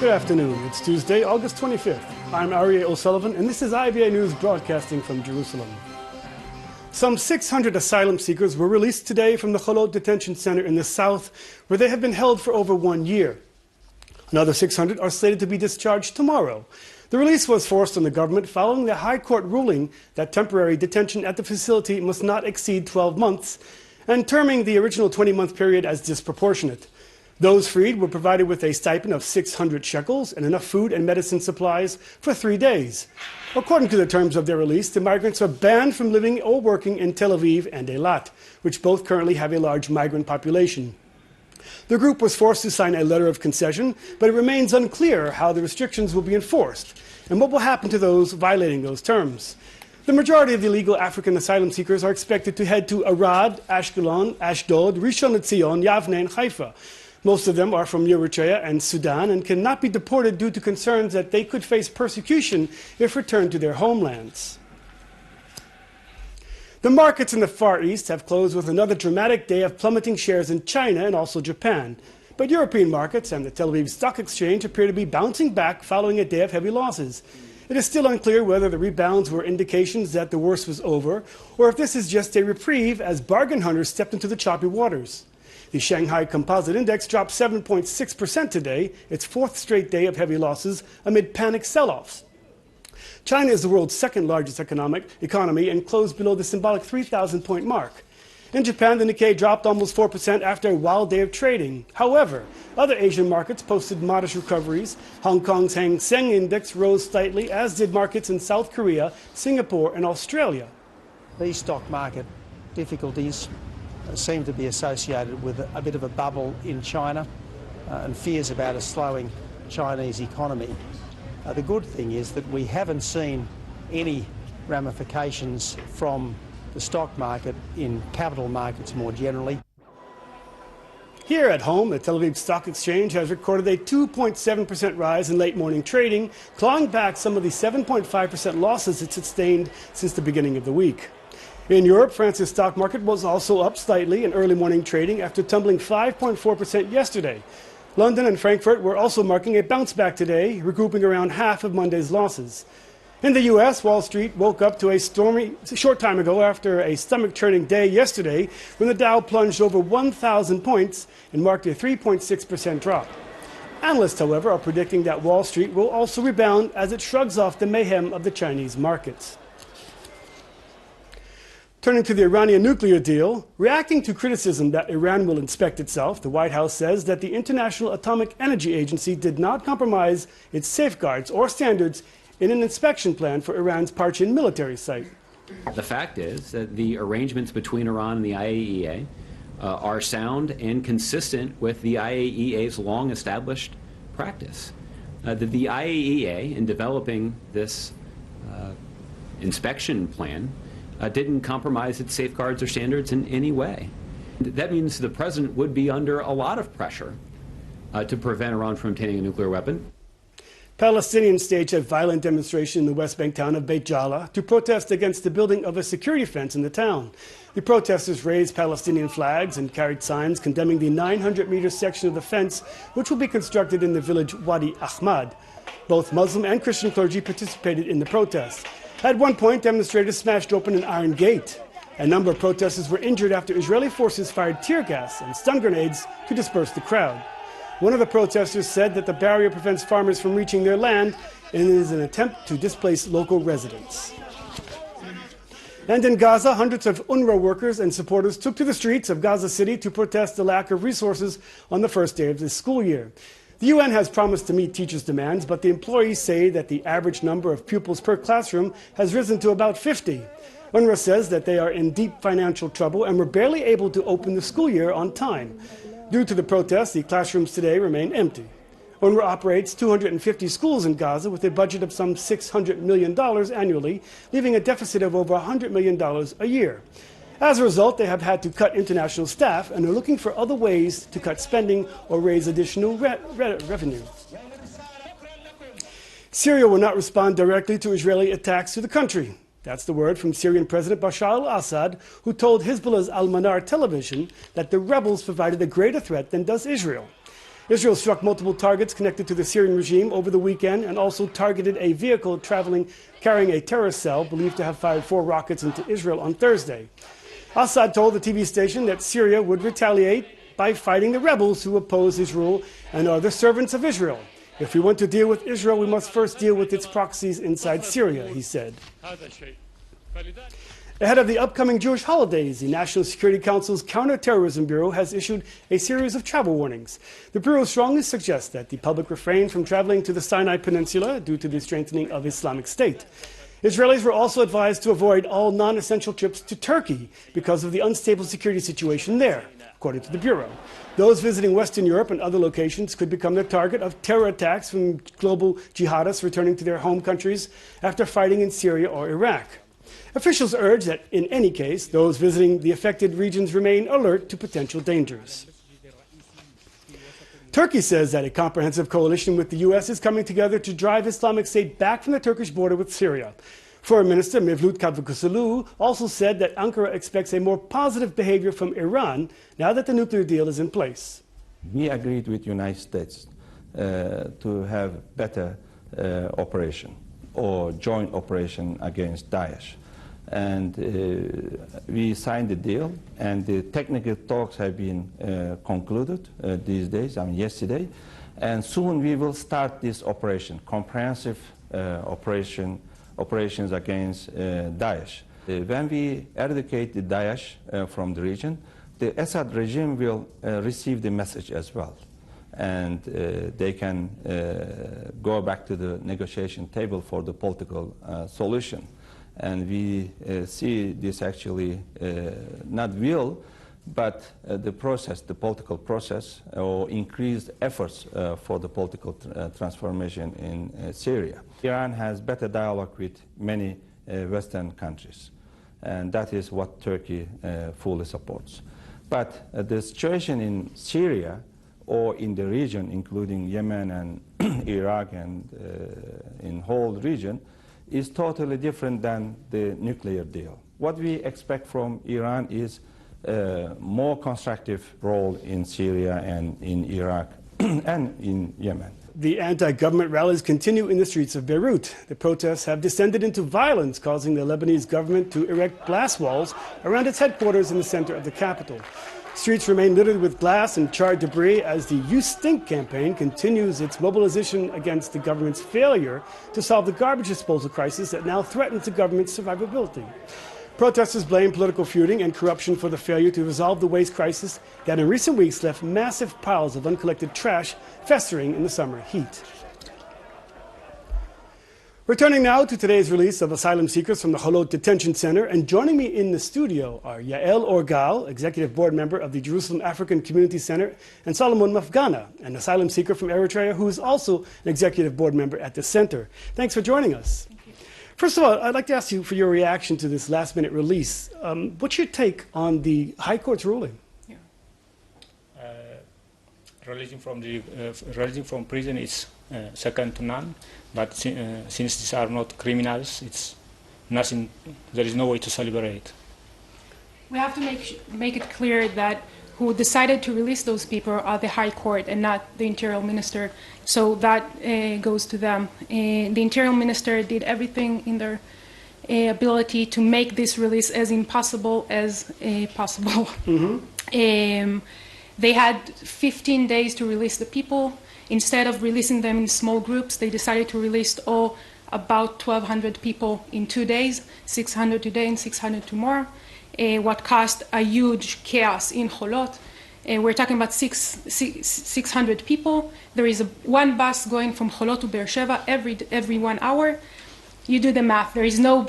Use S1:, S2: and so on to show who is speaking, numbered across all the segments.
S1: Good afternoon. It's Tuesday, August 25th. I'm Aryeh O'Sullivan, and this is IBA News broadcasting from Jerusalem. Some 600 asylum seekers were released today from the Cholot detention center in the south, where they have been held for over 1 year. Another 600 are slated to be discharged tomorrow. The release was forced on the government following the High Court ruling that temporary detention at the facility must not exceed 12 months, and terming the original 20-month period as disproportionate. Those freed were provided with a stipend of 600 shekels and enough food and medicine supplies for 3 days. According to the terms of their release, the migrants are banned from living or working in Tel Aviv and Eilat, which both currently have a large migrant population. The group was forced to sign a letter of concession, but it remains unclear how the restrictions will be enforced and what will happen to those violating those terms. The majority of the illegal African asylum seekers are expected to head to Arad, Ashkelon, Ashdod, Rishon LeZion, Yavne, and Haifa. Most of them are from Eritrea and Sudan and cannot be deported due to concerns that they could face persecution if returned to their homelands. The markets in the Far East have closed with another dramatic day of plummeting shares in China and also Japan. But European markets and the Tel Aviv Stock Exchange appear to be bouncing back following a day of heavy losses. It is still unclear whether the rebounds were indications that the worst was over, or if this is just a reprieve as bargain hunters stepped into the choppy waters. The Shanghai Composite Index dropped 7.6% today, its fourth straight day of heavy losses amid panic sell-offs. China is the world's second largest economy and closed below the symbolic 3,000-point mark. In Japan, the Nikkei dropped almost 4% after a wild day of trading. However, other Asian markets posted modest recoveries. Hong Kong's Hang Seng Index rose slightly, as did markets in South Korea, Singapore, and Australia.
S2: These stock market difficulties seem to be associated with a bit of a bubble in China and fears about a slowing Chinese economy. The good thing is that we haven't seen any ramifications from the stock market in capital markets more generally.
S1: Here at home, the Tel Aviv Stock Exchange has recorded a 2.7% rise in late morning trading, clawing back some of the 7.5% losses it sustained since the beginning of the week. In Europe, France's stock market was also up slightly in early morning trading after tumbling 5.4% yesterday. London and Frankfurt were also marking a bounce back today, regrouping around half of Monday's losses. In the U.S., Wall Street woke up to a stormy short time ago after a stomach-churning day yesterday when the Dow plunged over 1,000 points and marked a 3.6% drop. Analysts, however, are predicting that Wall Street will also rebound as it shrugs off the mayhem of the Chinese markets. Turning to the Iranian nuclear deal, reacting to criticism that Iran will inspect itself, the White House says that the International Atomic Energy Agency did not compromise its safeguards or standards in an inspection plan for Iran's Parchin military site.
S3: The fact is that the arrangements between Iran and the IAEA are sound and consistent with the IAEA's long-established practice. The IAEA, in developing this inspection plan, didn't compromise its safeguards or standards in any way. That means the president would be under a lot of pressure to prevent Iran from obtaining a nuclear weapon.
S1: Palestinians staged a violent demonstration in the West Bank town of Beit Jala to protest against the building of a security fence in the town. The protesters raised Palestinian flags and carried signs condemning the 900-meter section of the fence, which will be constructed in the village Wadi Ahmad. Both Muslim and Christian clergy participated in the protest. At one point, demonstrators smashed open an iron gate. A number of protesters were injured after Israeli forces fired tear gas and stun grenades to disperse the crowd. One of the protesters said that the barrier prevents farmers from reaching their land and is an attempt to displace local residents. And in Gaza, hundreds of UNRWA workers and supporters took to the streets of Gaza City to protest the lack of resources on the first day of this school year. The UN has promised to meet teachers' demands, but the employees say that the average number of pupils per classroom has risen to about 50. UNRWA says that they are in deep financial trouble and were barely able to open the school year on time. Due to the protests, the classrooms today remain empty. UNRWA operates 250 schools in Gaza with a budget of some $600 million annually, leaving a deficit of over $100 million a year. As a result, they have had to cut international staff and are looking for other ways to cut spending or raise additional revenue. Syria will not respond directly to Israeli attacks to the country. That's the word from Syrian President Bashar al-Assad, who told Hezbollah's Al-Manar television that the rebels provided a greater threat than does Israel. Israel struck multiple targets connected to the Syrian regime over the weekend and also targeted a vehicle carrying a terrorist cell believed to have fired 4 rockets into Israel on Thursday. Assad told the TV station that Syria would retaliate by fighting the rebels who oppose his rule and are the servants of Israel. If we want to deal with Israel, we must first deal with its proxies inside Syria, he said. Ahead of the upcoming Jewish holidays, the National Security Council's Counterterrorism Bureau has issued a series of travel warnings. The Bureau strongly suggests that the public refrain from traveling to the Sinai Peninsula due to the strengthening of Islamic State. Israelis were also advised to avoid all non-essential trips to Turkey because of the unstable security situation there, according to the Bureau. Those visiting Western Europe and other locations could become the target of terror attacks from global jihadists returning to their home countries after fighting in Syria or Iraq. Officials urge that, in any case, those visiting the affected regions remain alert to potential dangers. Turkey says that a comprehensive coalition with the U.S. is coming together to drive Islamic State back from the Turkish border with Syria. Foreign Minister Mevlut Cavusoglu also said that Ankara expects a more positive behavior from Iran now that the nuclear deal is in place.
S4: We agreed with the United States to have better operation or joint operation against Daesh. And we signed the deal, and the technical talks have been concluded these days, yesterday. And soon we will start this operation, comprehensive operations against Daesh. When we eradicate the Daesh from the region, the Assad regime will receive the message as well. And they can go back to the negotiation table for the political solution. And we see this actually not will, but the process, the political process, or increased efforts for the political transformation in Syria. Iran has better dialogue with many Western countries, and that is what Turkey fully supports. But the situation in Syria or in the region, including Yemen and Iraq and in whole region, is totally different than the nuclear deal. What we expect from Iran is a more constructive role in Syria and in Iraq and in Yemen.
S1: The anti-government rallies continue in the streets of Beirut. The protests have descended into violence, causing the Lebanese government to erect glass walls around its headquarters in the center of the capital. Streets remain littered with glass and charred debris as the You Stink campaign continues its mobilization against the government's failure to solve the garbage disposal crisis that now threatens the government's survivability. Protesters blame political feuding and corruption for the failure to resolve the waste crisis that in recent weeks left massive piles of uncollected trash festering in the summer heat. Returning now to today's release of asylum seekers from the Holot Detention Center, and joining me in the studio are Yael Orgal, Executive Board Member of the Jerusalem African Community Center, and Solomon Mafgana, an asylum seeker from Eritrea who is also an Executive Board Member at the center. Thanks for joining us.
S5: Thank you.
S1: First of all, I'd like to ask you for your reaction to this last-minute release. What's your take on the High Court's ruling?
S5: Yeah.
S6: Releasing from prison is second to none, but since these are not criminals, it's nothing. There is no way to celebrate.
S5: We have to make it clear that who decided to release those people are the High Court and not the Interior Minister. So that goes to them. The Interior Minister did everything in their ability to make this release as impossible as possible. Mm-hmm. They had 15 days to release the people. Instead of releasing them in small groups, they decided to release about 1,200 people in 2 days, 600 today and 600 tomorrow, what caused a huge chaos in Holot. We're talking about 600 people. There is one bus going from Holot to Beersheba every 1 hour. You do the math. There is no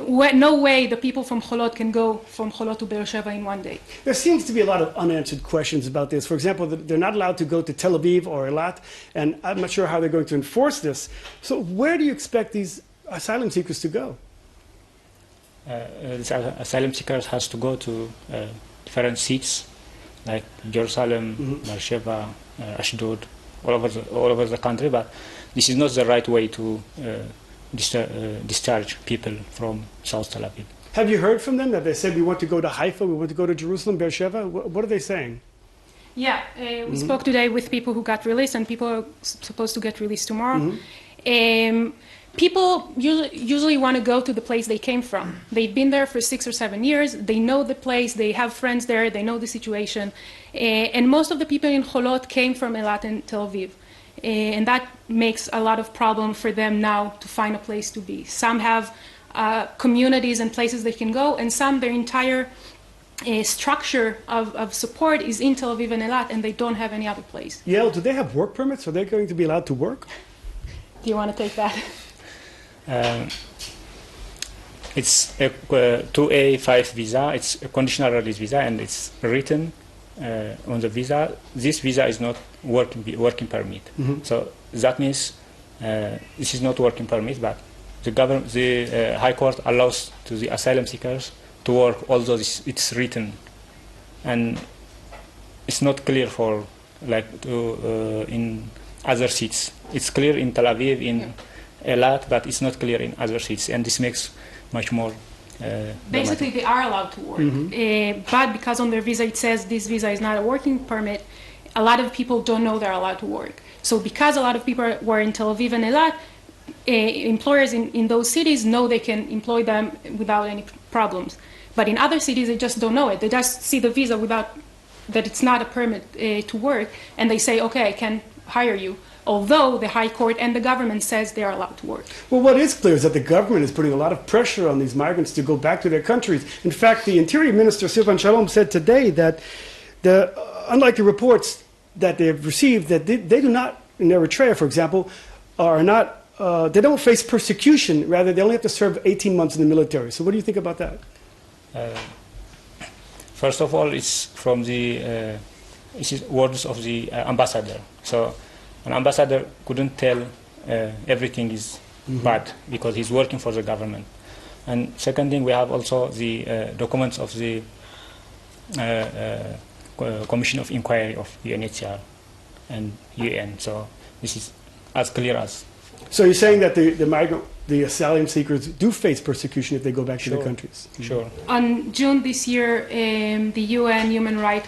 S5: way the people from Holot can go from Holot to Beersheba in 1 day.
S1: There seems to be a lot of unanswered questions about this. For example, they're not allowed to go to Tel Aviv or Eilat, and I'm not sure how they're going to enforce this. So where do you expect these asylum seekers to go?
S6: The asylum seekers has to go to different seats, like Jerusalem, mm-hmm. Beersheba, Ashdod, all over the country. But this is not the right way to discharge people from South Tel Aviv.
S1: Have you heard from them that they said we want to go to Haifa, we want to go to Jerusalem, Beersheba? What are they saying?
S5: Yeah, we spoke today with people who got released, and people are supposed to get released tomorrow. People usually want to go to the place they came from. They've been there for 6 or 7 years. They know the place. They have friends there. They know the situation. And most of the people in Cholot came from Eilat and Tel Aviv. And that makes a lot of problem for them now to find a place to be. Some have communities and places they can go, and some, their entire structure of support is in Tel Aviv and Eilat, and they don't have any other place.
S1: Yael, do they have work permits? Are they going to be allowed to work?
S5: Do you want to take that?
S6: It's a 2A5 visa. It's a conditional release visa, and it's written on the visa. This visa is not working permit. So that means this is not working permit, but the High Court allows to the asylum seekers to work, although it's written, and it's not clear for in other seats. It's clear in Tel Aviv, in Eilat, but it's not clear in other seats, and this makes much more.
S5: Basically, they are allowed to work, but because on their visa it says this visa is not a working permit, a lot of people don't know they're allowed to work. So because a lot of people were in Tel Aviv and Eilat, employers in those cities know they can employ them without any problems. But in other cities, they just don't know it. They just see the visa without that it's not a permit to work, and they say, okay, I can hire you, although the High Court and the government says they are allowed to work.
S1: Well, what is clear is that the government is putting a lot of pressure on these migrants to go back to their countries. In fact, the Interior Minister, Silvan Shalom, said today that unlike the reports that they have received, that they do not, in Eritrea, for example, are not, they don't face persecution. Rather, they only have to serve 18 months in the military. So what do you think about that?
S6: First of all, it's from the words of the ambassador. So an ambassador couldn't tell everything is bad because he's working for the government. And second thing, we have also the documents of the Commission of Inquiry of UNHCR and UN. So this is as clear as.
S1: So you're saying that the asylum seekers do face persecution if they go back to their countries?
S6: Sure.
S5: On June this year, the UN Human Rights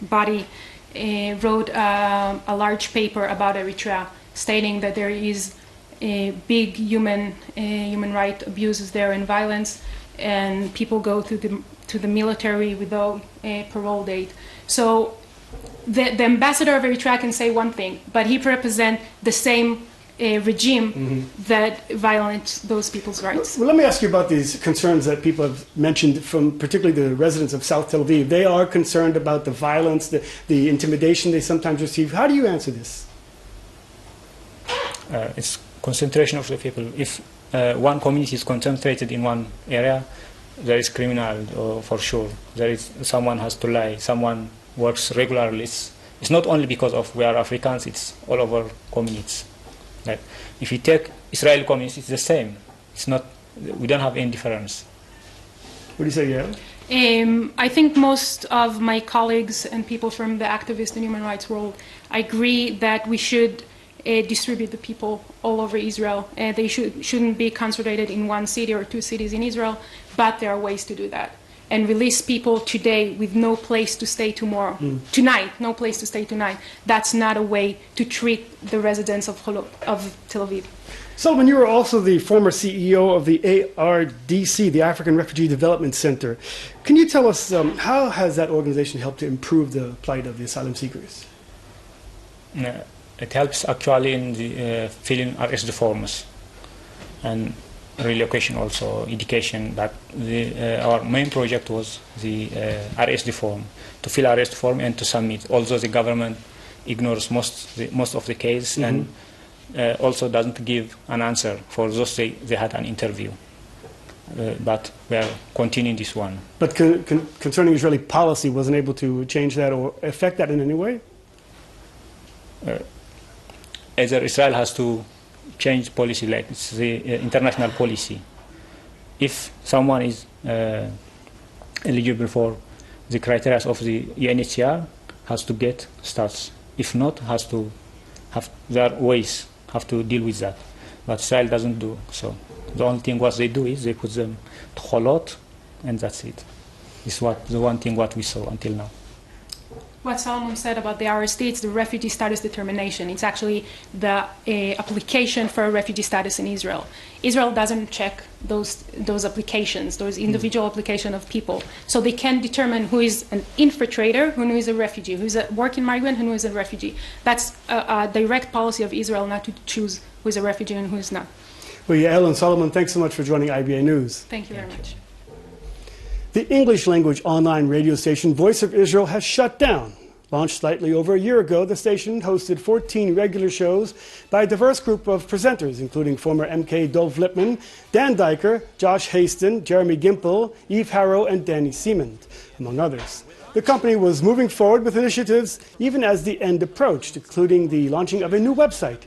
S5: body wrote a large paper about Eritrea, stating that there is big human rights abuses there and violence, and people go to the military without a parole date. So the ambassador of Eritrea can say one thing, but he represents the same regime that violates those people's rights.
S1: Well, let me ask you about these concerns that people have mentioned, from particularly the residents of South Tel Aviv. They are concerned about the violence, the intimidation they sometimes receive. How do you answer this?
S6: It's concentration of the people. If one community is concentrated in one area, there is criminal for sure. There is someone has to lie. Someone works regularly. It's not only because of we are Africans. It's all over communities. Like if you take Israeli communities, it's the same. It's not. We don't have any difference.
S1: What do you say, Yael?
S5: I think most of my colleagues and people from the activist and human rights world agree that we should distribute the people all over Israel. They shouldn't be concentrated in one city or two cities in Israel, but there are ways to do that. And release people today with no place to stay tomorrow. Tonight, no place to stay tonight. That's not a way to treat the residents of Tel Aviv.
S1: Sullivan, you are also the former CEO of the ARDC, the African Refugee Development Center. Can you tell us how has that organization helped to improve the plight of the asylum seekers?
S6: It helps actually in the filling arrest forms and relocation, also education. But our main project was the arrest form, to fill arrest form and to submit. Although the government ignores most of the case and also doesn't give an answer for those they had an interview. But we are continuing this one.
S1: But concerning Israeli policy, wasn't able to change that or affect that in any way?
S6: Either Israel has to change policy, like it's the international policy. If someone is eligible for the criteria of the UNHCR, has to get status. If not, there are ways have to deal with that. But Israel doesn't do so. The only thing what they do is they put them to Cholot, and that's it. It's the one thing what we saw until now.
S5: What Solomon said about the RSD, it's the refugee status determination. It's actually the application for a refugee status in Israel. Israel doesn't check those applications, those individual applications of people. So they can determine who is an infiltrator, who is a refugee, who is a working migrant, and who is a refugee. That's a direct policy of Israel not to choose who is a refugee and who is not.
S1: Well, Yael and Solomon, thanks so much for joining IBA News.
S5: Thank you very much.
S1: The English language online radio station Voice of Israel has shut down. Launched slightly over a year ago, the station hosted 14 regular shows by a diverse group of presenters, including former MK Dov Lipman, Dan Diker, Josh Haston, Jeremy Gimple, Eve Harrow, and Danny Seaman, among others. The company was moving forward with initiatives even as the end approached, including the launching of a new website.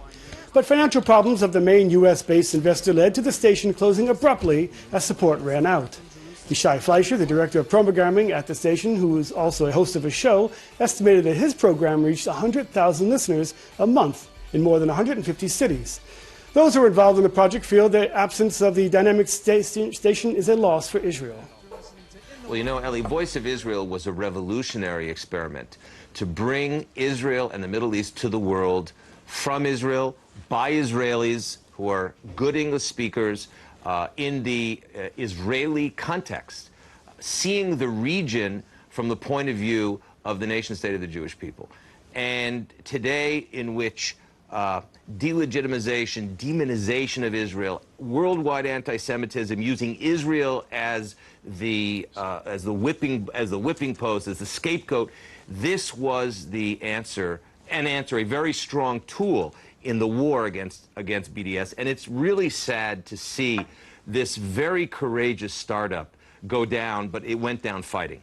S1: But financial problems of the main U.S.-based investor led to the station closing abruptly as support ran out. Yishai Fleischer, the director of programming at the station, who is also a host of a show, estimated that his program reached 100,000 listeners a month in more than 150 cities. Those who are involved in the project feel the absence of the dynamic station is a loss for Israel.
S7: Well, you know, Eli, Voice of Israel was a revolutionary experiment to bring Israel and the Middle East to the world, from Israel, by Israelis who are good English speakers, in the Israeli context, seeing the region from the point of view of the nation-state of the Jewish people. And today, in which delegitimization, demonization of Israel, worldwide anti-Semitism, using Israel as the whipping post, as the scapegoat, this was the answer, a very strong tool in the war against BDS. And it's really sad to see this very courageous startup go down, but it went down fighting.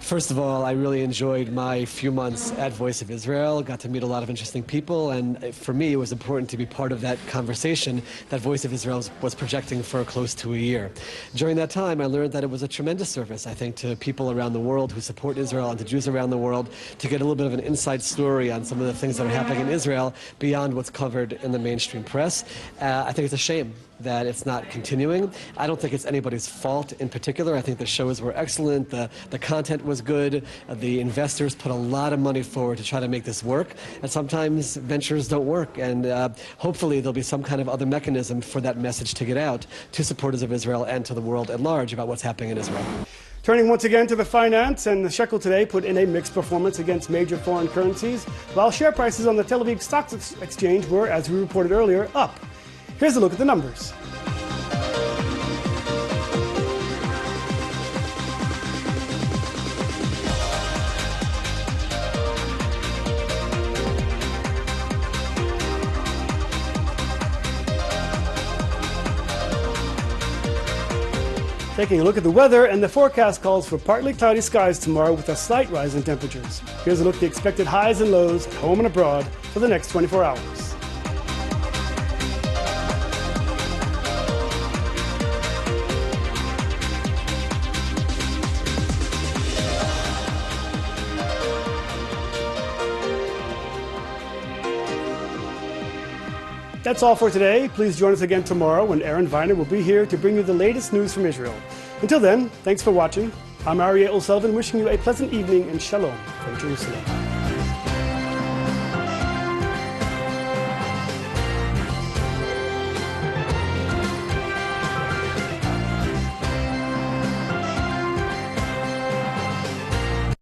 S8: First of all, I really enjoyed my few months at Voice of Israel, got to meet a lot of interesting people, and for me it was important to be part of that conversation that Voice of Israel was projecting for close to a year. During that time, I learned that it was a tremendous service, I think, to people around the world who support Israel and to Jews around the world to get a little bit of an inside story on some of the things that are happening in Israel beyond what's covered in the mainstream press. I think it's a shame that it's not continuing. I don't think it's anybody's fault in particular. I think the shows were excellent, the content was good, the investors put a lot of money forward to try to make this work, and sometimes ventures don't work, and hopefully there'll be some kind of other mechanism for that message to get out to supporters of Israel and to the world at large about what's happening in Israel.
S1: Turning once again to the finance, and the shekel today put in a mixed performance against major foreign currencies, while share prices on the Tel Aviv Stock Exchange were, as we reported earlier, up. Here's a look at the numbers. Taking a look at the weather, and the forecast calls for partly cloudy skies tomorrow with a slight rise in temperatures. Here's a look at the expected highs and lows at home and abroad for the next 24 hours. That's all for today. Please join us again tomorrow when Aaron Viner will be here to bring you the latest news from Israel. Until then, thanks for watching. I'm Aryeh O'Sullivan wishing you a pleasant evening and shalom from Jerusalem.